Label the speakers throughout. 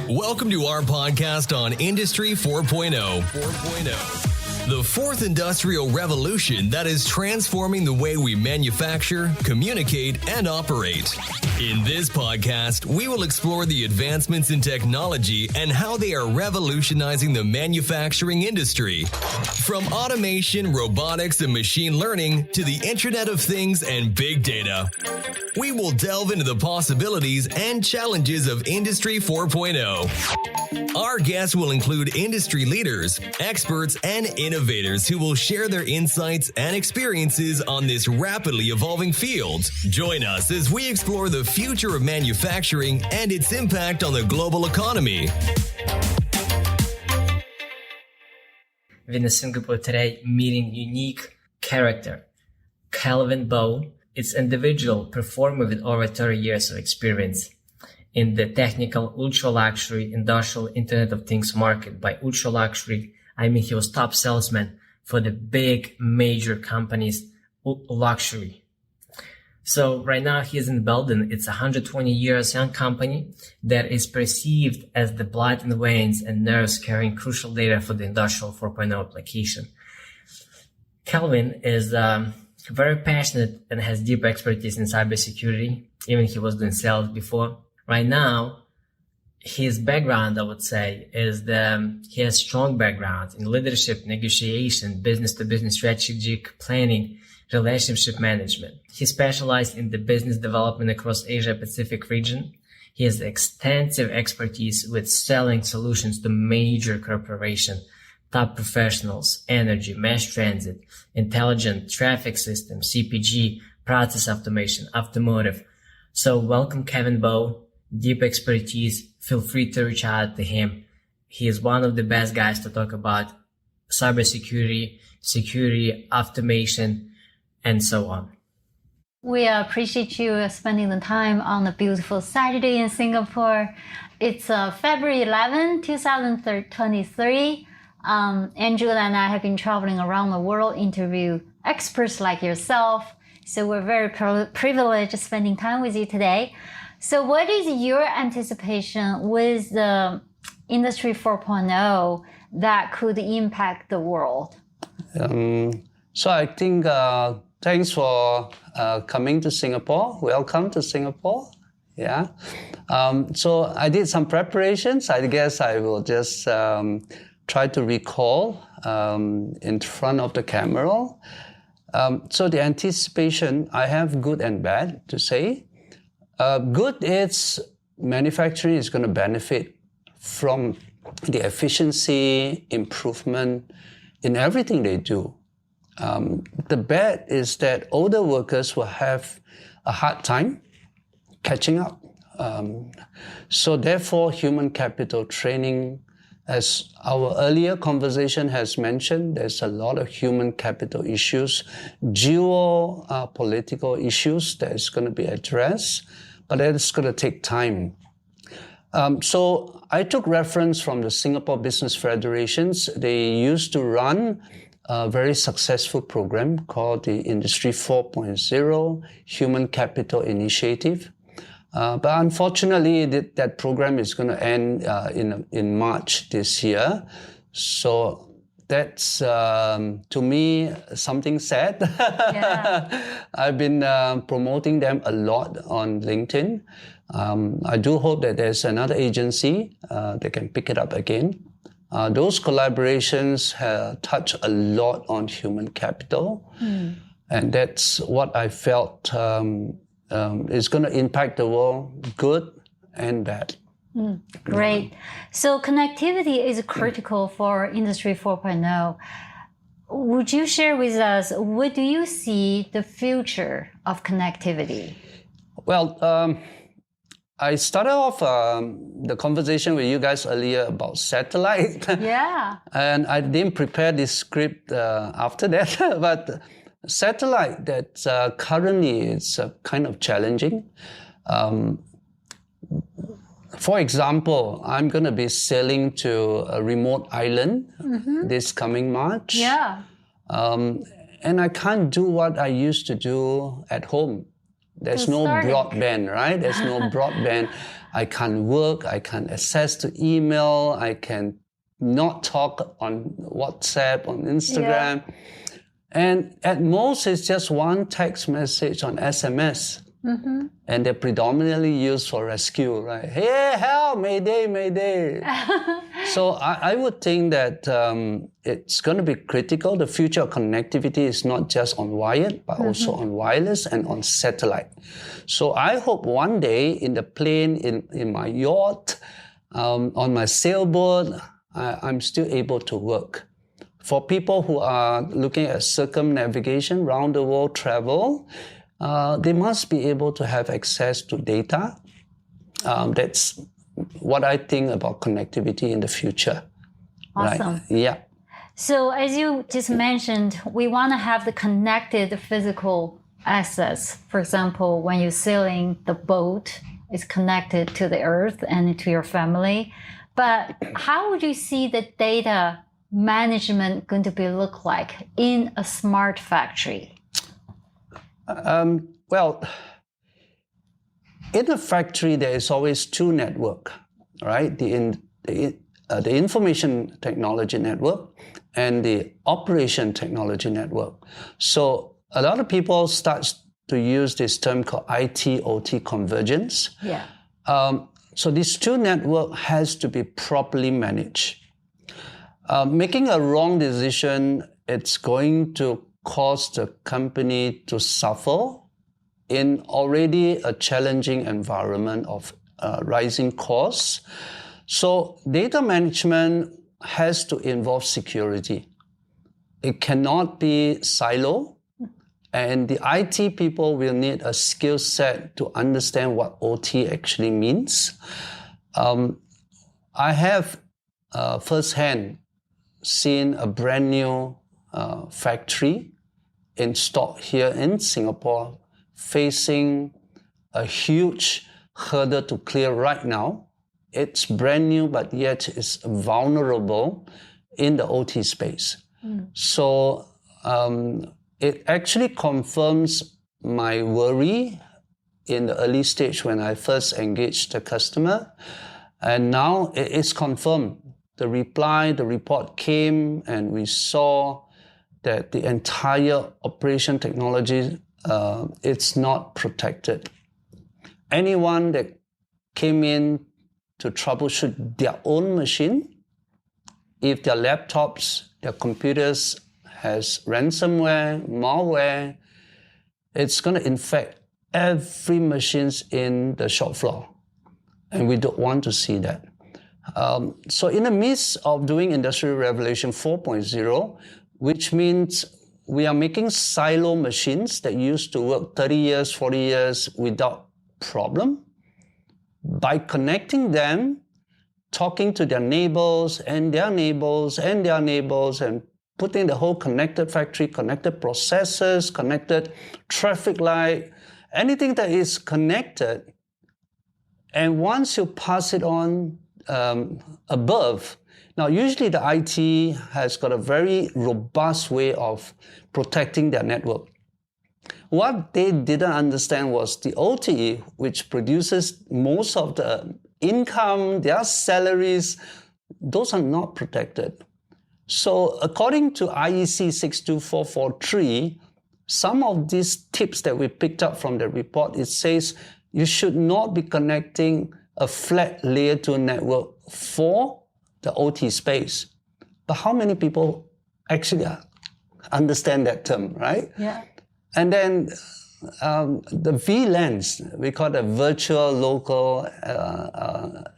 Speaker 1: Welcome to our podcast on Industry 4.0. The fourth industrial revolution that is transforming the way we manufacture, communicate, and operate. In this podcast, we will explore the advancements in technology and how they are revolutionizing the manufacturing industry. From automation, robotics, and machine learning to the Internet of Things and big data. We will delve into the possibilities and challenges of Industry 4.0. Our guests will include industry leaders, experts, and innovators who will share their insights and experiences on this rapidly evolving field. Join us as we explore the future of manufacturing and its impact on the global economy.
Speaker 2: In Singapore today, meeting unique character, Calvin Bow. It's individual performer with over 30 years of experience in the technical ultra-luxury industrial Internet of Things market. By ultra-luxury, I mean he was top salesman for the big major companies luxury. So right now he is in Belden. It's a 120 years young company that is perceived as the blood in the veins and nerves carrying crucial data for the industrial 4.0 application. Calvin is very passionate and has deep expertise in cybersecurity. Even he was doing sales before. Right now, his background, I would say, is he has strong background in leadership, negotiation, business-to-business strategic planning, relationship management. He specialized in the business development across Asia-Pacific region. He has extensive expertise with selling solutions to major corporations, top professionals, energy, mass transit, intelligent traffic system, CPG, process automation, automotive. So welcome, Kevin Bow. Deep expertise. Feel free to reach out to him. He is one of the best guys to talk about cybersecurity, security, automation, and so on.
Speaker 3: We appreciate you spending the time on a beautiful Saturday in Singapore. It's February 11, 2023. Angela and I have been traveling around the world, interview experts like yourself. So we're very privileged spending time with you today. So what is your anticipation with the Industry 4.0 that could impact the world?
Speaker 4: So I think thanks for coming to Singapore. Welcome to Singapore. Yeah. So I did some preparations. I guess I will just try to recall in front of the camera. So the anticipation, I have good and bad to say. Good is manufacturing is going to benefit from the efficiency, improvement in everything they do. The bad is that older workers will have a hard time catching up. So therefore, human capital training, as our earlier conversation has mentioned, there's a lot of human capital issues, geopolitical issues that is going to be addressed, but that is going to take time. So I took reference from the Singapore Business Federations. They used to run a very successful program called the Industry 4.0 Human Capital Initiative. But unfortunately, that program is going to end in March this year. So that's, to me, something sad. Yeah. I've been promoting them a lot on LinkedIn. I do hope that there's another agency that can pick it up again. Those collaborations touch a lot on human capital. And that's what I felt is going to impact the world, good and bad.
Speaker 3: Great. So connectivity is critical for Industry 4.0. Would you share with us, what do you see the future of connectivity?
Speaker 4: Well, I started off the conversation with you guys earlier about satellite. Yeah. And I didn't prepare this script after that, but satellite that currently is kind of challenging. For example, I'm going to be sailing to a remote island this coming March. Yeah. And I can't do what I used to do at home. There's no broadband, right? There's no broadband. I can't work, I can't access to email, I can not talk on WhatsApp, on Instagram. Yeah. And at most, it's just one text message on SMS. Mm-hmm. And they're predominantly used for rescue, right? Hey, help, Mayday, Mayday. So I would think that it's going to be critical. The future of connectivity is not just on wired, but also on wireless and on satellite. So I hope one day in the plane, in my yacht, on my sailboat, I'm still able to work. For people who are looking at circumnavigation, round the world travel, they must be able to have access to data. That's what I think about connectivity in the future.
Speaker 3: Awesome.
Speaker 4: Right? Yeah.
Speaker 3: So as you just mentioned, we want to have the connected physical access. For example, when you're sailing, the boat is connected to the earth and to your family. But how would you see the data management going to look like in a smart factory?
Speaker 4: Well, in a factory, there is always two networks, right? The information technology network and the operation technology network. So a lot of people start to use this term called IT-OT convergence.
Speaker 3: Yeah.
Speaker 4: So these two networks has to be properly managed. Making a wrong decision, it's going to cause the company to suffer in already a challenging environment of rising costs. So data management has to involve security. It cannot be silo, and the IT people will need a skill set to understand what OT actually means. I have firsthand seen a brand new factory in stock here in Singapore facing a huge hurdle to clear right now. It's brand new, but yet it's vulnerable in the OT space. So it actually confirms my worry in the early stage when I first engaged the customer. And now it is confirmed. The report came, and we saw that the entire operation technology, it's not protected. Anyone that came in to troubleshoot their own machine, if their laptops, their computers has ransomware, malware, it's going to infect every machines in the shop floor. And we don't want to see that. So in the midst of doing Industrial Revolution 4.0, which means we are making silo machines that used to work 30 years, 40 years without problem. By connecting them, talking to their neighbors and their neighbors and their neighbors, and putting the whole connected factory, connected processors, connected traffic light, anything that is connected. And once you pass it on above, now usually the IT has got a very robust way of protecting their network. What they didn't understand was the OT, which produces most of the income, their salaries, those are not protected. So according to IEC 62443, some of these tips that we picked up from the report, it says you should not be connecting a flat layer 2 network for the OT space. But how many people actually understand that term, right?
Speaker 3: Yeah.
Speaker 4: And then the VLANs, we call it virtual local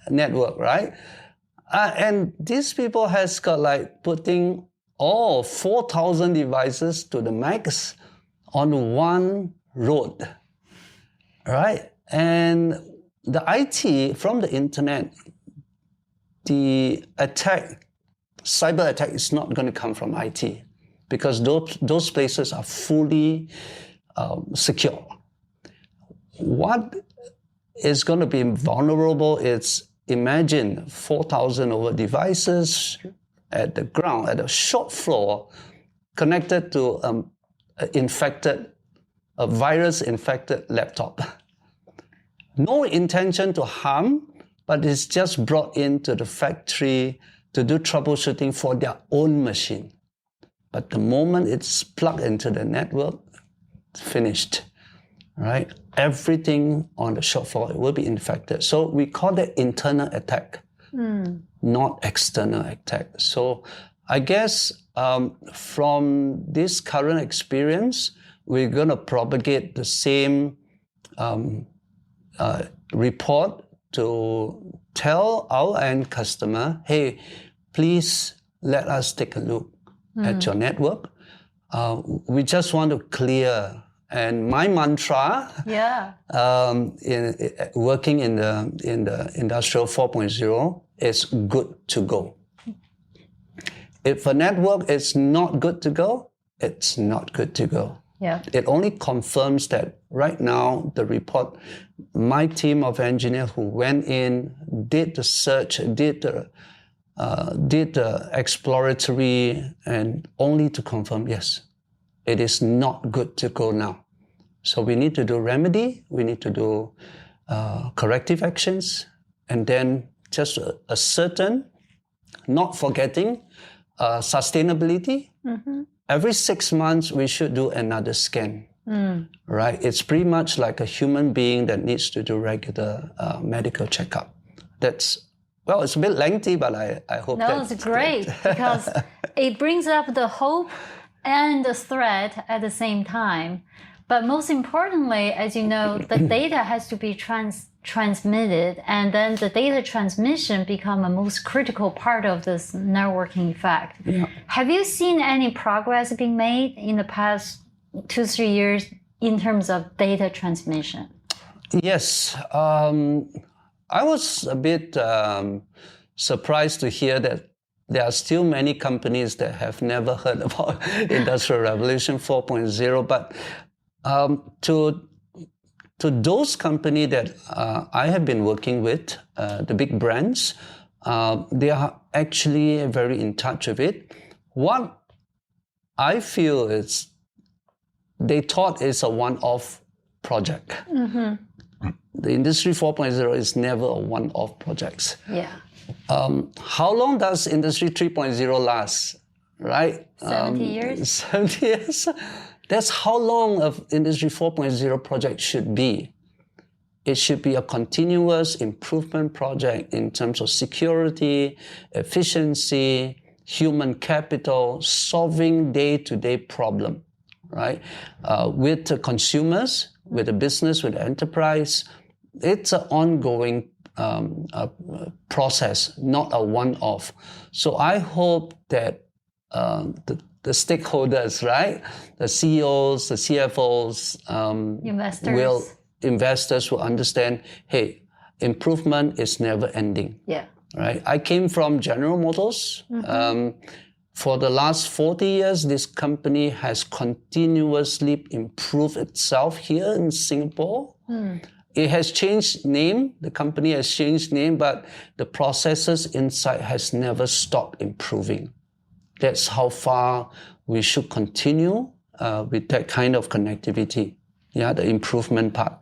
Speaker 4: network, right? And these people has got like putting all 4,000 devices to the max on one road, right? And the IT from the internet, the attack, cyber attack is not going to come from IT because those places are fully secure. What is going to be vulnerable is, imagine 4,000 over devices at the ground, at a shop floor, connected to a virus-infected laptop. no intention to harm, but it's just brought into the factory to do troubleshooting for their own machine. But the moment it's plugged into the network, it's finished, right? Everything on the shop floor will be infected. So we call that internal attack, not external attack. So I guess from this current experience, we're going to propagate the same report to tell our end customer, hey, please let us take a look at your network. We just want to clear. And my mantra, in working in the Industrial 4.0, is good to go. If a network is not good to go, it's not good to go.
Speaker 3: Yeah.
Speaker 4: It only confirms that right now, the report, my team of engineers who went in, did the search, did the exploratory, and only to confirm, yes, it is not good to go now. So we need to do remedy, we need to do corrective actions, and then just a certain, not forgetting, sustainability. Every 6 months, we should do another scan, right? It's pretty much like a human being that needs to do regular medical checkup. It's a bit lengthy, but I hope
Speaker 3: it's great because it brings up the hope and the threat at the same time. But most importantly, as you know, the data has to be transmitted, and then the data transmission become a most critical part of this networking effect.
Speaker 4: Yeah.
Speaker 3: Have you seen any progress being made in the past 2-3 years in terms of data transmission?
Speaker 4: Yes. I was a bit surprised to hear that there are still many companies that have never heard about Industrial Revolution 4.0, but to those companies that I have been working with, the big brands, they are actually very in touch with it. What I feel is they thought it's a one-off project. The Industry 4.0 is never a one-off project.
Speaker 3: Yeah.
Speaker 4: How long does Industry 3.0 last, right?
Speaker 3: 70 years?
Speaker 4: 70 years. That's how long an Industry 4.0 project should be. It should be a continuous improvement project in terms of security, efficiency, human capital, solving day-to-day problem, right? With the consumers, with the business, with the enterprise. It's an ongoing process, not a one-off. So I hope that the stakeholders, right? The CEOs, the CFOs, investors will understand, hey, improvement is never ending.
Speaker 3: Yeah.
Speaker 4: Right? I came from General Motors. For the last 40 years, this company has continuously improved itself here in Singapore. It has changed name, the company has changed name, but the processes inside has never stopped improving. That's how far we should continue with that kind of connectivity. Yeah, the improvement part.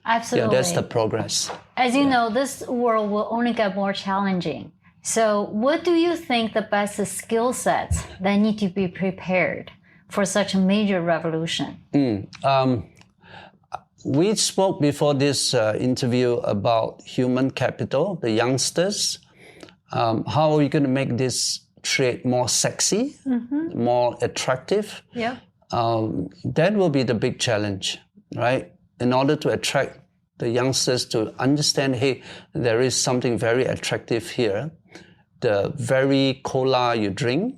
Speaker 3: Absolutely.
Speaker 4: Yeah, that's the progress.
Speaker 3: As you know, this world will only get more challenging. So what do you think the best skill sets that need to be prepared for such a major revolution?
Speaker 4: We spoke before this interview about human capital, the youngsters. How are we going to make this trade more sexy, more attractive?
Speaker 3: Yeah.
Speaker 4: That will be the big challenge, right? In order to attract the youngsters to understand, hey, there is something very attractive here. The very cola you drink,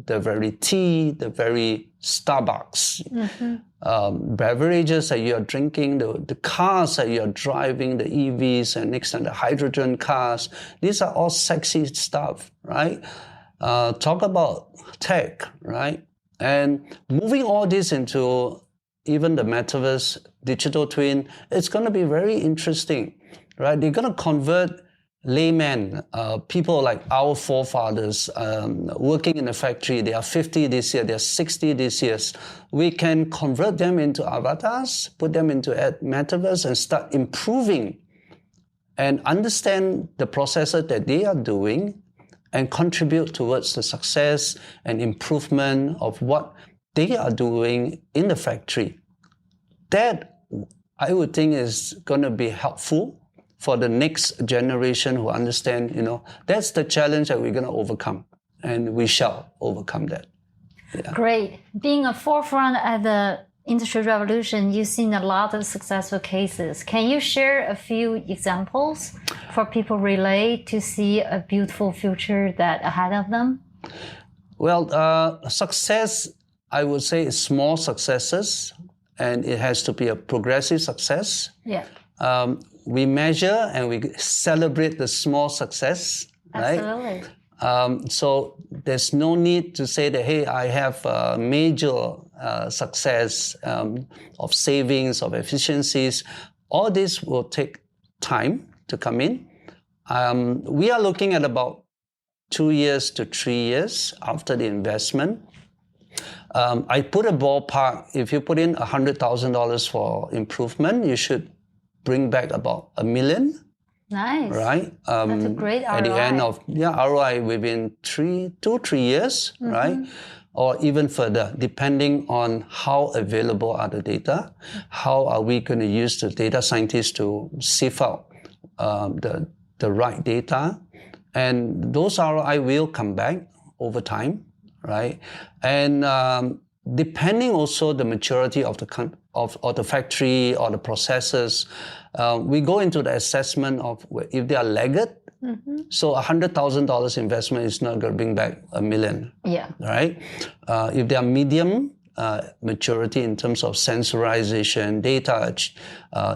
Speaker 4: the very tea, the very Starbucks, beverages that you are drinking, the cars that you are driving, the EVs, and next time the hydrogen cars. These are all sexy stuff, right? Talk about tech, right? And moving all this into even the metaverse, digital twin, it's going to be very interesting, right? They're going to convert laymen, people like our forefathers, working in a factory. They are 50 this year, they are 60 this year. We can convert them into avatars, put them into metaverse and start improving and understand the processes that they are doing and contribute towards the success and improvement of what they are doing in the factory. That, I would think, is going to be helpful for the next generation who understand, that's the challenge that we're going to overcome, and we shall overcome that. Yeah.
Speaker 3: Great. Being a forefront at the industry revolution, you've seen a lot of successful cases. Can you share a few examples for people relate to see a beautiful future that ahead of them?
Speaker 4: Well, success, I would say, is small successes, and it has to be a progressive success.
Speaker 3: Yeah.
Speaker 4: We measure and we celebrate the small success, right?
Speaker 3: Absolutely.
Speaker 4: So there's no need to say that, hey, I have a major success of savings, of efficiencies. All this will take time to come in. We are looking at about 2 years to 3 years after the investment. I put a ballpark. If you put in $100,000 for improvement, you should bring back about $1 million.
Speaker 3: Nice.
Speaker 4: Right?
Speaker 3: That's a great ROI.
Speaker 4: At the end of, ROI within 3 years, right? Or even further, depending on how available are the data, how are we going to use the data scientists to sift out the right data. And those ROI will come back over time, right? And depending also the maturity of the factory or the processes, we go into the assessment of if they are laggard. So $100,000 investment is not going to bring back $1 million.
Speaker 3: Yeah.
Speaker 4: Right? If they are medium maturity in terms of sensorization, data,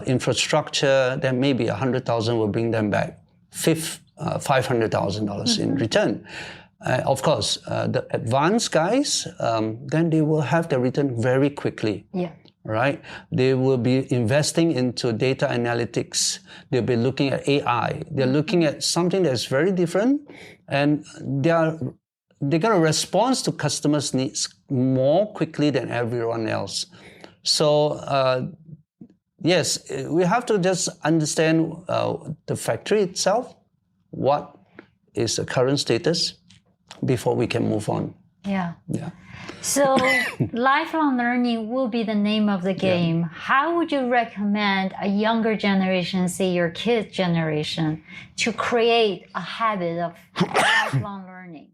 Speaker 4: infrastructure, then maybe $100,000 will bring them back $500,000 in return. Of course, the advanced guys, then they will have the return very quickly.
Speaker 3: Yeah.
Speaker 4: Right? They will be investing into data analytics. They'll be looking at AI. They're looking at something that's very different, and they're going to respond to customers' needs more quickly than everyone else. So, yes, we have to just understand the factory itself, what is the current status, before we can move on.
Speaker 3: Yeah.
Speaker 4: Yeah.
Speaker 3: So lifelong learning will be the name of the game. Yeah. How would you recommend a younger generation, say your kids' generation, to create a habit of lifelong learning?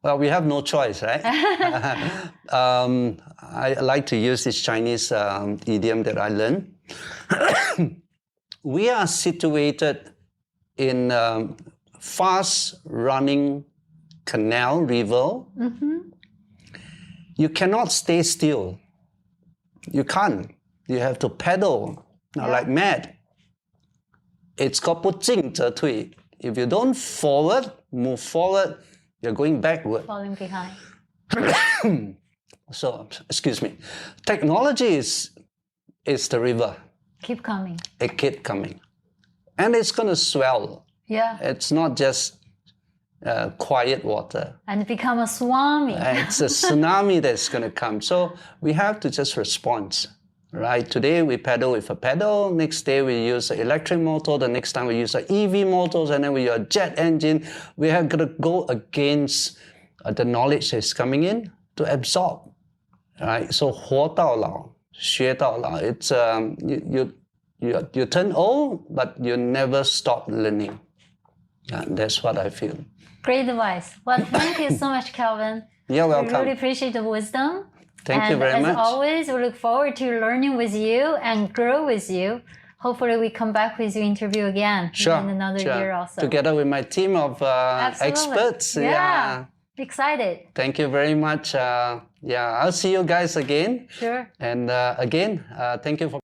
Speaker 4: Well, we have no choice, right? I like to use this Chinese idiom that I learned. We are situated in fast-running canal, river. You cannot stay still. You can't. You have to pedal like mad. It's called 不进则退. If you don't move forward, you're going backward.
Speaker 3: Falling behind.
Speaker 4: So, excuse me. Technology is the river.
Speaker 3: Keep coming.
Speaker 4: It keeps coming. And it's going to swell.
Speaker 3: Yeah.
Speaker 4: It's not just quiet water.
Speaker 3: And become a tsunami.
Speaker 4: It's a tsunami that's going to come. So we have to just respond, right? Today we pedal with a pedal. Next day we use an electric motor. The next time we use an EV motors. And then we use a jet engine. We have got to go against the knowledge that's coming in to absorb, right? So 活到老,学到老. It's you turn old, but you never stop learning. And that's what I feel.
Speaker 3: Great advice. Well, thank you so much, Calvin.
Speaker 4: You're welcome.
Speaker 3: We really appreciate the wisdom.
Speaker 4: Thank you very much.
Speaker 3: And as always, we look forward to learning with you and grow with you. Hopefully, we come back with you interview again in another year also.
Speaker 4: Together with my team of experts.
Speaker 3: Yeah. Excited.
Speaker 4: Thank you very much. I'll see you guys again.
Speaker 3: Sure.
Speaker 4: And again, thank you for